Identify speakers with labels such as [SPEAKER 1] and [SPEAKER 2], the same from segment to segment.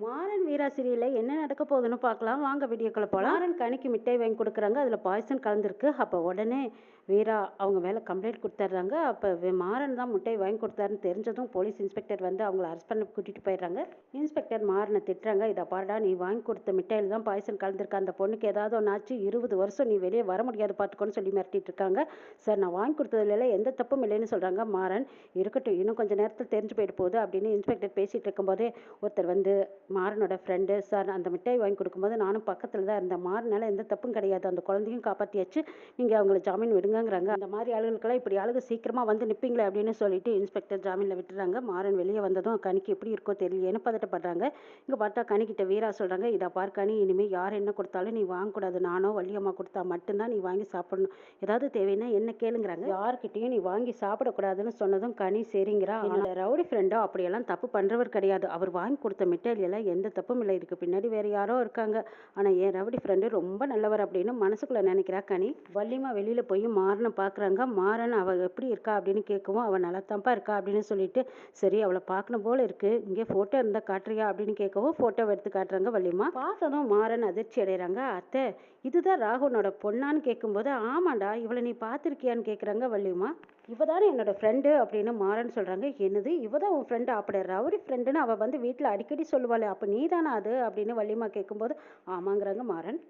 [SPEAKER 1] மாறன் வீரா சீரியல்ல என்ன நடக்க போகுதுன்னு பார்க்கலாம் வாங்க வீடியோக்குள்ள போகலாம். மாறன் கனிக்கு மிட்டாய் வாங்கி கொடுக்குறாங்க, அதில் பாய்சன் கலந்துருக்கு. அப்போ உடனே வீரா அவங்க மேலே கம்ப்ளைண்ட் கொடுத்துட்றாங்க. அப்போ மாறன் தான் மிட்டாய் வாங்கி கொடுத்தாருன்னு தெரிஞ்சதும் போலீஸ் இன்ஸ்பெக்டர் வந்து அவங்கள அரெஸ்ட் பண்ணி கூட்டிகிட்டு போயிடுறாங்க. இன்ஸ்பெக்டர் மாறனை திட்டுறாங்க, இதை பாருடா நீ வாங்கி கொடுத்த மிட்டாயில் தான் பாய்சன் கலந்துருக்கு, அந்த பொண்ணுக்கு ஏதாவது ஒன்றாச்சு 20 வருஷம் நீ வெளியே வர முடியாது பார்த்துக்கோன்னு சொல்லி மிரட்டிட்டு இருக்காங்க. சார் நான் வாங்கி கொடுத்ததுல எந்த தப்பும் இல்லைன்னு சொல்கிறாங்க. மாறன் இருக்கட்டும் இன்னும் கொஞ்சம் நேரத்தில் தெரிஞ்சு போயிட்டு போகுது அப்படின்னு இன்ஸ்பெக்டர் பேசிகிட்டு இருக்கும்போதே ஒருத்தர் வந்து மாறனோட ஃப்ரெண்டு, சார் அந்த மிட்டாய் வாங்கி கொடுக்கும்போது நானும் பக்கத்தில் தான் இருந்தேன், மாறனால எந்த தப்பும் கிடையாது, அந்த குழந்தையும் காப்பாற்றியாச்சு, நீங்கள் அவங்கள ஜாமீன் விடுங்கிறாங்க. அந்த மாதிரி ஆளுகளுக்கெல்லாம் இப்படி ஆளுங்க சீக்கிரமாக வந்து நிற்பீங்களே அப்படின்னு சொல்லிட்டு இன்ஸ்பெக்டர் ஜாமீனில் விட்டுறாங்க. மாறன் வெளியே வந்ததும் கனிக்கு எப்படி இருக்கோ தெரியலையேன்னு பதட்டப்படுறாங்க. இங்கே பார்த்தா கனிக்கிட்ட வீரா சொல்கிறாங்க, இதை பார் கனி, இனிமேல் யார் என்ன கொடுத்தாலும் நீ வாங்கக்கூடாது, நானோ வள்ளியம்மா கொடுத்தா மட்டும்தான் நீ வாங்கி சாப்பிடணும், ஏதாவது தேவைன்னா என்ன கேளுங்கிறாங்க. யார்கிட்டையும் நீ வாங்கி சாப்பிடக்கூடாதுன்னு சொன்னதும் கனி சரிங்கிறா. என்னோட ரவுடி ஃப்ரெண்டோ அப்படியெல்லாம் தப்பு பண்ணுறவர் கிடையாது, அவர் வாங்கி கொடுத்த மிட்டாயில எந்த தப்பும் இல்லை, இதுக்கு பின்னாடி வேற யாரோ இருக்காங்க, ஆனால் என் ரவுடி ஃப்ரெண்டு ரொம்ப நல்லவர் அப்படின்னு மனசுக்குள்ள நினைக்கிறா கனி. வள்ளிமா வெளியில போய் மாறனை பார்க்குறாங்க. மாறன் அவள் எப்படி இருக்கா அப்படின்னு கேட்கவும் அவள் நல்லாத்தான்ப்பா இருக்கா அப்படின்னு சொல்லிட்டு, சரி அவளை பார்க்கணும் போல இருக்கு, இங்கே ஃபோட்டோ இருந்தால் காட்டுறியா அப்படின்னு கேட்கவும் ஃபோட்டோவை எடுத்து காட்டுறாங்க. வள்ளிமா பார்த்ததும் மாறன் அதிர்ச்சி அடைகிறாங்க. அத்தை இதுதான் ராகுனோட பொண்ணான்னு கேட்கும்போது, ஆமாண்டா இவளை நீ பார்த்துருக்கியான்னு கேட்குறாங்க வள்ளிமா. இவ தானே என்னோட ஃப்ரெண்டு அப்படின்னு மாறன் சொல்கிறாங்க. என்னது இவ தான் உன் ஃப்ரெண்டு, அப்படி ரவுடி ஃப்ரெண்டுன்னு அவள் வந்து வீட்டில் அடிக்கடி சொல்லுவாள், அப்போ நீ தானே அது அப்படின்னு வள்ளிமா கேட்கும்போது ஆமாங்கிறாங்க மாறன்.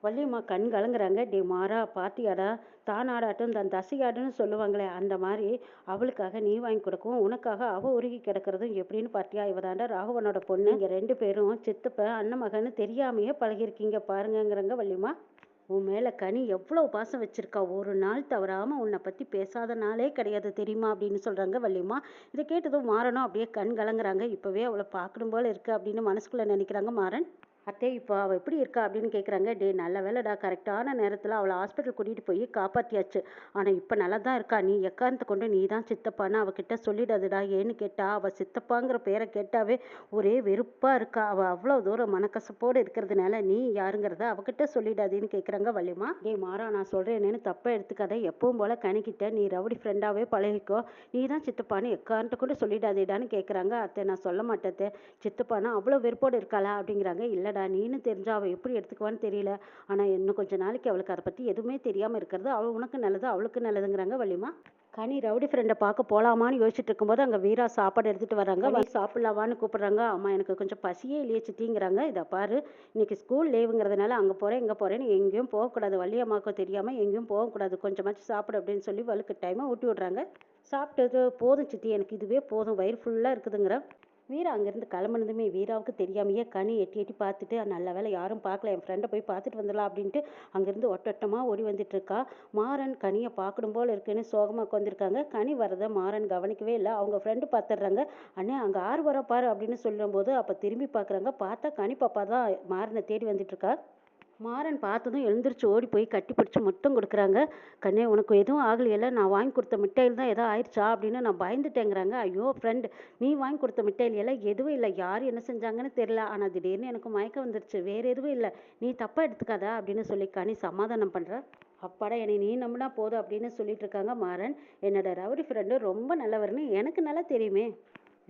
[SPEAKER 1] வள்ளியம்மா கண் கலங்குறாங்க. டே மாறா பாத்தியாடா, தான் ஆடாட்டும் தன் தசையாடுன்னு சொல்லுவாங்களே அந்த மாதிரி அவளுக்காக நீ வாங்கி கொடுக்கவும் உனக்காக அவள் உருகி கிடக்கிறதும் எப்படின்னு பார்த்தியா, இவதாண்டா ராகவனோட பொண்ணு, இங்கே 2 பேரும் சித்தப்ப அண்ணன் மகன்னு தெரியாமையே பழகிருக்கீங்க பாருங்கங்கிறாங்க வள்ளியம்மா. உன் மேலே கனி எவ்வளோ பாசம் வச்சிருக்கா, ஒரு நாள் தவறாமல் உன்னை பற்றி பேசாத நாளே கிடையாது தெரியுமா அப்படின்னு சொல்கிறாங்க வள்ளியம்மா. இதை கேட்டதும் மாறனும் அப்படியே கண் கலங்குறாங்க. இப்போவே அவளை பார்க்கணும் போல இருக்கு அப்படின்னு மனசுக்குள்ளே நினைக்கிறாங்க மாறன். அத்தை இப்போ அவள் எப்படி இருக்கா அப்படின்னு கேட்குறாங்க. டே நல்ல வேலைடா, கரெக்டான நேரத்தில் அவளை ஹாஸ்பிட்டல் கூட்டிகிட்டு போய் காப்பாற்றியாச்சு, ஆனால் இப்போ நல்லா தான் இருக்கா, நீ எக்காரணத்தை கொண்டு நீ தான் சித்தப்பான்னு அவகிட்ட சொல்லிடாதுடா, ஏன்னு கேட்டால் அவள் சித்தப்பாங்கிற பேரை கேட்டாவே ஒரே வெறுப்பாக இருக்கா, அவள் அவ்வளோ தூரம் மனக்கசப்போடு இருக்கிறதுனால நீ யாருங்கிறத அவகிட்ட சொல்லிடாதுன்னு கேட்குறாங்க வள்ளிமா. டே மாறா நான் சொல்கிறேன்னு தப்பாக எடுத்துக்காத, எப்பவும் போல் கணிக்கிட்ட நீ ரவுடி ஃப்ரெண்டாகவே பழகிக்கோ, நீ தான் சித்தப்பான்னு எக்காரணத்தை கூட சொல்லிடாதேடான்னு கேட்குறாங்க. அத்தை நான் சொல்ல மாட்டேன், சித்தப்பானா அவ்வளோ வெறுப்போடு இருக்காளா அப்படிங்கிறாங்க. இல்லைடா நீனு தெரிஞ்சா அவள் எப்படி எடுத்துக்குவான்னு தெரியல, ஆனால் இன்னும் கொஞ்சம் நாளைக்கு அவளுக்கு அதை பற்றி எதுவுமே தெரியாமல் இருக்கிறது அவள் உனக்கு நல்லது அவளுக்கு நல்லதுங்கிறாங்க வள்ளிமா. கனி ரவுடி ஃப்ரெண்டை பார்க்க போகலாமான்னு யோசிச்சுட்டு இருக்கும்போது அங்கே வீரா சாப்பாடு எடுத்துகிட்டு வராங்க. வந்து சாப்பிட்லாவான்னு கூப்பிட்றாங்க. அம்மா எனக்கு கொஞ்சம் பசியே இல்லையே சித்திங்கிறாங்க. இதை பாரு இன்னைக்கு ஸ்கூல் லீவுங்கிறதுனால அங்கே போகிறேன் இங்கே போகிறேன்னு எங்கேயும் போகக்கூடாது, வள்ளியம்மாவுக்கும் தெரியாமல் எங்கேயும் போகக்கூடாது, கொஞ்சமாச்சும் சாப்பிடு அப்படின்னு சொல்லி வலுக்கு டைமாக ஊட்டி விட்றாங்க. சாப்பிட்டது போதும் சித்தி, எனக்கு இதுவே போதும், வயிறு ஃபுல்லாக இருக்குதுங்கிற வீரா அங்கேருந்து கிளம்புனதுமே வீராவுக்கு தெரியாமையே கனி எட்டி எட்டி பார்த்துட்டு, நல்ல வேலை யாரும் பார்க்கல, என் ஃப்ரெண்டை போய் பார்த்துட்டு வந்துடலாம் அப்படின்ட்டு அங்கேருந்து ஒட்டமாக ஓடி வந்துட்டுருக்கா. மாறன் கனியை பார்க்கணும் போல் இருக்குன்னு சோகமாக உட்காந்துருக்காங்க. கனி வரதை மாறன் கவனிக்கவே இல்லை. அவங்க ஃப்ரெண்டு பார்த்துடுறாங்க. அண்ணே அங்கே ஆறு வர பாரு அப்படின்னு சொல்லும்போது அப்போ திரும்பி பார்க்குறாங்க. பார்த்தா கனி பாப்பா தான் மாறனை தேடி வந்துட்டுருக்கா. மாறன் பார்த்ததும் எழுந்திரிச்சு ஓடி போய் கட்டி பிடிச்சி முத்தம் கொடுக்குறாங்க. கண்ணே உனக்கு எதுவும் ஆகலையில, நான் வாங்கி கொடுத்த மிட்டாயில் தான் எதோ ஆயிடுச்சா அப்படின்னு நான் பயந்துட்டேங்கிறாங்க. ஐயோ ஃப்ரெண்ட், நீ வாங்கி கொடுத்த மிட்டாயில் எல்லாம் எதுவும் இல்லை, யார் என்ன செஞ்சாங்கன்னு தெரியல, ஆனால் திடீர்னு எனக்கு மயக்கம் வந்துருச்சு, வேறு எதுவும் இல்லை, நீ தப்பாக எடுத்துக்காதா அப்படின்னு சொல்லி கனி சமாதானம் பண்ணுற. அப்பாடா என்னை நீ நம்பினா போதும் அப்படின்னு சொல்லிட்டு இருக்காங்க மாறன். என்னோட ரவுடி ஃப்ரெண்டு ரொம்ப நல்லவர்னு எனக்கு நல்லா தெரியுமே,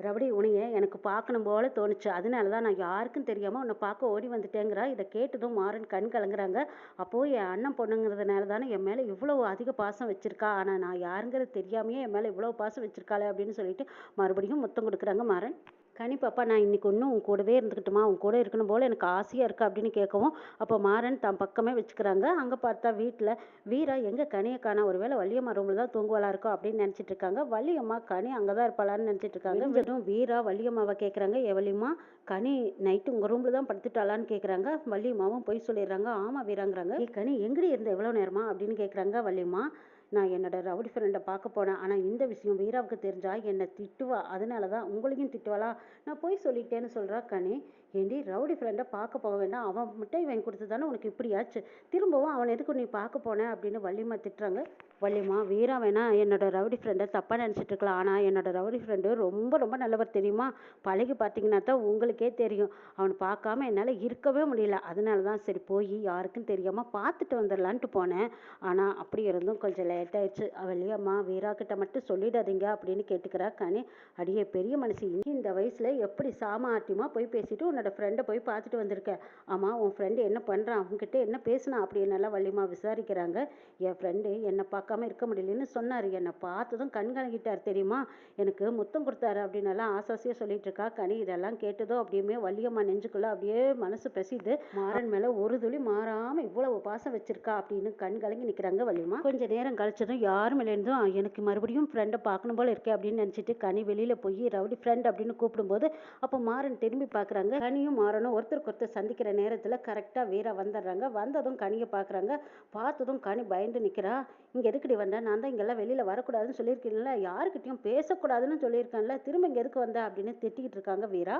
[SPEAKER 1] ரவுடி உனைய எனக்கு பார்க்கணும் போல தோணுச்சு, அதனால தான் நான் யாருக்கும் தெரியாமல் உன்னை பார்க்க ஓடி வந்துட்டேங்கிறா. இதை கேட்டதும் மாறன் கண் கலங்குறாங்க. அப்போது என் அண்ணன் பொண்ணுங்கிறதுனால தானே என் மேலே இவ்வளோ அதிக பாசம் வச்சுருக்கா, ஆனால் நான் யாருங்கிறது தெரியாமையே என் மேலே இவ்வளோ பாசம் வச்சுருக்காளே அப்படின்னு சொல்லிட்டு மறுபடியும் முத்தம் கொடுக்குறாங்க மாறன். கனி பாப்பா நான் இன்னைக்கு ஒன்றும் உன் கூடவே இருந்துக்கிட்டுமா, உன் கூட இருக்கணும் போல் எனக்கு ஆசையாக இருக்குது அப்படின்னு கேட்கவும் அப்போ மாறன் தன் பக்கமே வச்சுக்கிறாங்க. அங்கே பார்த்தா வீட்டில் வீரா எங்கே கனியை காணா, ஒரு வேளை வள்ளியம்மா ரூமில் தான் தூங்குவாளா இருக்கும் அப்படின்னு நினச்சிட்டு இருக்காங்க. வள்ளியம்மா கனி அங்கே தான் இருப்பாளான்னு நினச்சிட்டு இருக்காங்க. வெறும் வீரா வள்ளியம்மாவை கேட்குறாங்க, ஏ வள்ளியம்மா கனி நைட்டு உங்கள் ரூமில் தான் படுத்துட்டாளான்னு கேட்குறாங்க. வள்ளியம்மாவும் போய் சொல்லிடுறாங்க, ஆமாம் வீராங்கிறாங்க. ஏ கனி எங்கடி இருந்த எவ்வளோ நேரமா அப்படின்னு கேட்குறாங்க. வள்ளியம்மா நான் என்னோட ரவுடி ஃப்ரெண்டை பார்க்க போனேன், ஆனால் இந்த விஷயம் வீராவுக்கு தெரிஞ்சா என்னை திட்டுவா, அதனால தான் உங்களையும் திட்டுவாளா, நான் போய் சொல்லிட்டேன்னு சொல்கிறா கனி. ஏண்டி ரவுடி ஃப்ரெண்டை பார்க்க போக வேண்டாம், அவன் மிட்டாய் வாங்கி கொடுத்து தானே உனக்கு இப்படியாச்சு, திரும்பவும் அவன் எதுக்கு நீ பார்க்க போனேன் அப்படின்னு வள்ளியம்மா திட்டுறாங்க. வள்ளிம்மா, வீரா வேணா என்னோட ரவுடி ஃப்ரெண்டை தப்பாக நினச்சிட்டு இருக்கலாம். ஆனால் என்னோட ரவுடி ஃப்ரெண்டு ரொம்ப ரொம்ப நல்லவர் தெரியுமா? பழகி பார்த்தீங்கன்னா தான் உங்களுக்கே தெரியும். அவனை பார்க்காம என்னால் இருக்கவே முடியல. அதனால தான் சரி போய் யாருக்கும் தெரியாமல் பார்த்துட்டு வந்துடலான்ட்டு போனேன். ஆனால் அப்படி இருந்தும் கொஞ்சம் லேட் ஆயிடுச்சு. வள்ளியம்மா, வீரா கிட்ட மட்டும் சொல்லிடாதீங்க அப்படின்னு கேட்டுக்கிறா கனி. அடியே பெரிய மனுஷி, இந்த வயசில் எப்படி சாமர்த்தியமாக போய் பேசிட்டு உன்னோட ஃப்ரெண்டை போய் பார்த்துட்டு வந்திருக்க. ஆமாம், உன் ஃப்ரெண்டு என்ன பண்ணுறான், அவங்ககிட்ட என்ன பேசுனா அப்படின்னு வள்ளியம்மா விசாரிக்கிறாங்க. என் ஃப்ரெண்டு என்னை பார்க்காம இருக்க முடியலன்னு சொன்னார். என்னை பார்த்ததும் கண் கலங்கிட்டார் தெரியுமா? எனக்கு முத்தம் கொடுத்தாரு அப்படின்னு ஆசாசியாக சொல்லிட்டு இருக்கா கனி. இதெல்லாம் கேட்டதோ அப்படியுமே வள்ளியம்மா நெஞ்சுக்குள்ள அப்படியே மனசு பெசிது. மாறன் மேலே ஒரு துளி மாறாமல் இவ்வளவு பாசம் வச்சிருக்கா அப்படின்னு கண் கலங்கி நிற்கிறாங்க வள்ளியம்மா. கொஞ்ச நேரம் கழிச்சதும் யாரும் இல்லைருந்தும் எனக்கு மறுபடியும் ஃப்ரெண்டை பார்க்கணும் போல இருக்கே அப்படின்னு நினச்சிட்டு கனி வெளியில் போய் ரவுடி ஃப்ரெண்ட் அப்படின்னு கூப்பிடும்போது அப்போ மாறன் திரும்பி பார்க்குறாங்க. கனியும் மாறனும் ஒருத்தருக்கு ஒருத்தர் சந்திக்கிற நேரத்தில் கரெக்டாக வீரா வந்துடுறாங்க. வந்ததும் கனியை பார்க்குறாங்க. பார்த்ததும் கனி பயந்து நிற்கிறா. இங்கே எதுக்குடி வந்தேன்? நான் தான் இங்கெல்லாம் வெளியில் வரக்கூடாதுன்னு சொல்லியிருக்கேன்ல, யாருக்கிட்டையும் பேசக்கூடாதுன்னு சொல்லியிருக்கேன்ல, திரும்ப இங்கே எதுக்கு வந்த அப்படின்னு திட்டிக்கிட்டு இருக்காங்க வீரா.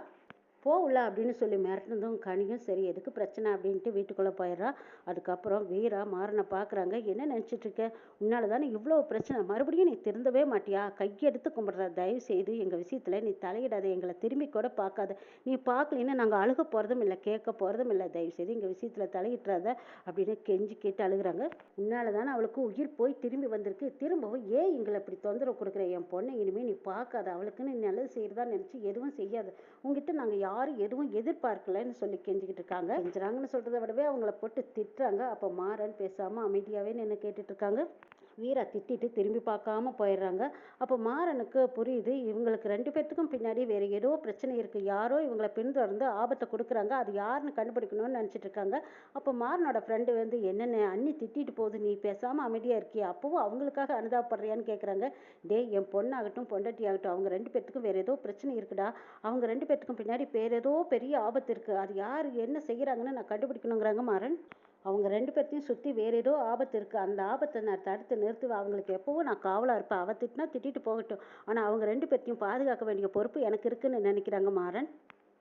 [SPEAKER 1] போகல அப்படின்னு சொல்லி மிரட்டினதும் கனியும் சரி எதுக்கு பிரச்சனை அப்படின்ட்டு வீட்டுக்குள்ளே போயிடுறா. அதுக்கப்புறம் வீரா மாறனை பார்க்குறாங்க. என்ன நினச்சிட்டு இருக்க? உன்னால தானே இவ்வளோ பிரச்சனை, மறுபடியும் நீ திருந்தவே மாட்டியா? கையெடுத்து கும்பிட்ற, தயவு செய்து எங்கள் விஷயத்தில் நீ தலையிடாத, எங்களை திரும்பி கூட பார்க்காத. நீ பார்க்கலன்னு நாங்கள் அழுக போகிறதும் இல்லை, கேட்க போகிறதும் இல்லை, தயவு செய்து எங்கள் விஷயத்தில் தலையிட்டுறாத அப்படின்னு கெஞ்சி கேட்டு அழுகுறாங்க. உன்னால தானே அவளுக்கு உயிர் போய் திரும்பி வந்திருக்கு, திரும்பவும் ஏன் எங்களை இப்படி தொந்தரவு கொடுக்குற? என் பொண்ணை இனிமேல் நீ பார்க்காத, அவளுக்குன்னு நீ நல்லது செய்கிறதா நினச்சி எதுவும் செய்யாது. உங்ககிட்ட நாங்கள் யாரும் எதுவும் எதிர்பார்க்கலன்னு சொல்லி கெஞ்சிக்கிட்டு இருக்காங்க. கெஞ்சுறாங்கன்னு சொல்கிறத விடவே அவங்கள போட்டு திட்டுறாங்க. அப்போ மாறன் பேசாமல் அமைதியாகவே நின்று கேட்டுட்டு இருக்காங்க. வீரா திட்டிட்டு திரும்பி பார்க்காம போயிடுறாங்க. அப்போ மாறனுக்கு புரியுது, இவங்களுக்கு 2 பேர்த்துக்கும் பின்னாடி வேறு ஏதோ பிரச்சனை இருக்குது. யாரோ இவங்களை பின்தொடர்ந்து ஆபத்தை கொடுக்குறாங்க. அது யாருன்னு கண்டுபிடிக்கணும்னு நினச்சிட்டு இருக்காங்க. அப்போ மாறனோட ஃப்ரெண்டு வந்து என்னென்ன அண்ணி திட்டிட்டு போகுது, நீ பேசாமல் அமைதியாக இருக்கியா, அப்போவும் அவங்களுக்காக அனுதாபப்படுறியான்னு கேட்குறாங்க. டே, என் பொண்ணாகட்டும் பொண்டாட்டி ஆகட்டும், அவங்க 2 பேர்த்துக்கும் வேறு ஏதோ பிரச்சனை இருக்குடா. அவங்க 2 பேர்த்துக்கும் பின்னாடி வேறு ஏதோ பெரிய ஆபத்து இருக்குது. அது யார் என்ன செய்கிறாங்கன்னு நான் கண்டுபிடிக்கணுங்கிறாங்க மாறன். அவங்க 2 பேர்த்தையும் சுற்றி வேறு ஏதோ ஆபத்து இருக்குது. அந்த ஆபத்தை நான் தடுத்து நிறுத்துவேன். அவங்களுக்கு எப்போவும் நான் காவலாக இருப்பேன். அவள் திட்டினா திட்டிட்டு போகட்டும். ஆனால் அவங்க 2 பேர்த்தையும் பாதுகாக்க வேண்டிய பொறுப்பு எனக்கு இருக்குன்னு நினைக்கிறாங்க மாறன்.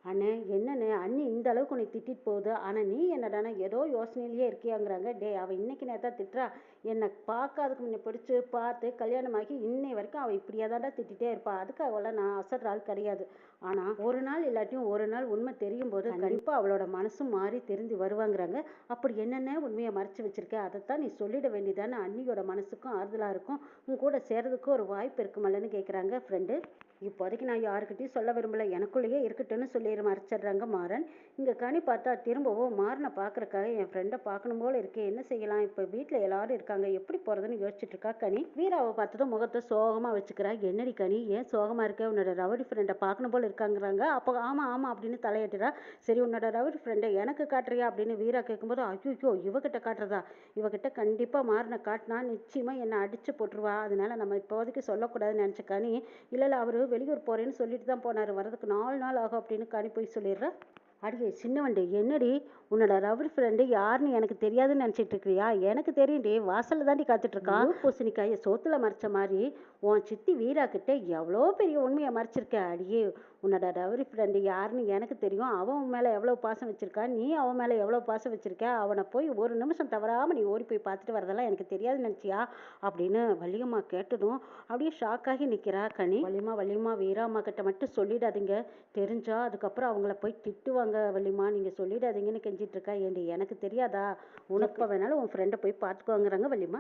[SPEAKER 1] அண்ணே, என்னண்ணே அண்ணி இந்த அளவுக்கு உன்னை திட்டிட்டு போகுது, ஆனால் நீ என்னடானா ஏதோ யோசனையிலேயே இருக்கியாங்கிறாங்க. டே, அவள் இன்னைக்கு நேரத்தா திட்டுறா, என்னை பார்க்காதுக்கு முன்னே பிடிச்சி பார்த்து கல்யாணமாகி இன்னை வரைக்கும் அவள் இப்படியே தாண்டா திட்டிகிட்டே இருப்பாள். அதுக்காகலாம் நான் அசடுற ஆள் கிடையாது. ஆனால் ஒரு நாள் இல்லாட்டியும் ஒரு நாள் உண்மை தெரியும் போது கண்டிப்பாக அவளோட மனசும் மாறி திருந்தி வருவாங்கிறாங்க. அப்படி என்னென்ன உண்மையை மறைச்சி வச்சிருக்க, அதைத்தான் நீ சொல்லிட வேண்டியதானே. அண்ணியோட மனசுக்கும் ஆறுதலாக இருக்கும், உன் கூட சேர்றதுக்கும் ஒரு வாய்ப்பு இருக்குமல்லன்னு கேட்குறாங்க ஃப்ரெண்டு. இப்போதைக்கு நான் யாருக்கிட்டையும் சொல்ல விரும்பல, எனக்குள்ளேயே இருக்கட்டும்னு சொல்லி மறைச்சிடுறாங்க மாறன். இங்கே கனி பார்த்தா திரும்பவும் மாறனை பார்க்குறக்காக என் ஃப்ரெண்டை பார்க்கணும் போல இருக்கே, என்ன செய்யலாம், இப்போ வீட்டில் எல்லாரும் இருக்காங்க, எப்படி போகிறதுன்னு யோசிச்சுட்டு இருக்கா கனி. வீராவை பார்த்ததும் முகத்தை சோகமாக வச்சுக்கிறா. என்னடி கனி, ஏன் சோகமாக இருக்க? உன்னோட ரவுடி ஃப்ரெண்டை பார்க்கணும் போல இருக்காங்கிறாங்க. அப்போ ஆமாம் ஆமாம் அப்படின்னு தலையிட்டுறா. சரி, உன்னோட ரவுடி ஃப்ரெண்டை எனக்கு காட்டுறியா அப்படின்னு வீரா கேட்கும்போது, ஐயோ இவகிட்ட காட்டுறதா? இவகிட்ட கண்டிப்பாக மாறனை காட்டினா நிச்சயமாக என்னை அடித்து போட்டுருவா. அதனால நம்ம இப்போதைக்கு சொல்லக்கூடாதுன்னு நினச்ச கனி, இல்லை அவர் வெளியூர் போகிறேன்னு சொல்லிட்டு தான் போனார், வரதுக்கு 4 நாள் ஆகும் அப்படின்னு கனி போய் சொல்லிடுறா. அடியே சின்னவண்டி, என்னடி உன்னோட ரவுடி ஃப்ரெண்டு யாருன்னு எனக்கு தெரியாதுன்னு நினச்சிட்டு இருக்கிறியா? எனக்கு தெரியும்டி, வாசலில் தாண்டி காத்துட்ருக்கா. பூசணிக்காயை சோத்துல மறைச்ச மாதிரி உன் சித்தி வீரா கிட்ட எவ்வளோ பெரிய உண்மையை மறைச்சிருக்க. அடியே, உன்னோட ரவுடி ஃப்ரெண்டு யாருன்னு எனக்கு தெரியும். அவன் உன் மேலே எவ்வளோ பாசம் வச்சிருக்கா, நீ அவன் மேலே எவ்வளோ பாசம் வச்சிருக்க. அவனை போய் ஒரு நிமிஷம் தவறாமல் நீ ஓடி போய் பார்த்துட்டு வரதெல்லாம் எனக்கு தெரியாதுன்னு நினச்சியா அப்படின்னு வள்ளியம்மா கேட்டதும் அப்படியே ஷாக்காகி நிற்கிறா கனி. வள்ளியம்மா வீராம்மா கிட்ட மட்டும் சொல்லிடாதீங்க, தெரிஞ்சா அதுக்கப்புறம் அவங்கள போய் திட்டுவாங்க. வள்ளியம்மா, நீங்கள் சொல்லிடாதீங்கன்னு கெஞ்சிட்டு இருக்கா. ஏண்டி எனக்கு தெரியாதா? உனக்கு வேணாலும் உன் ஃப்ரெண்டை போய் பார்த்துக்குவாங்கிறாங்க வள்ளியம்மா.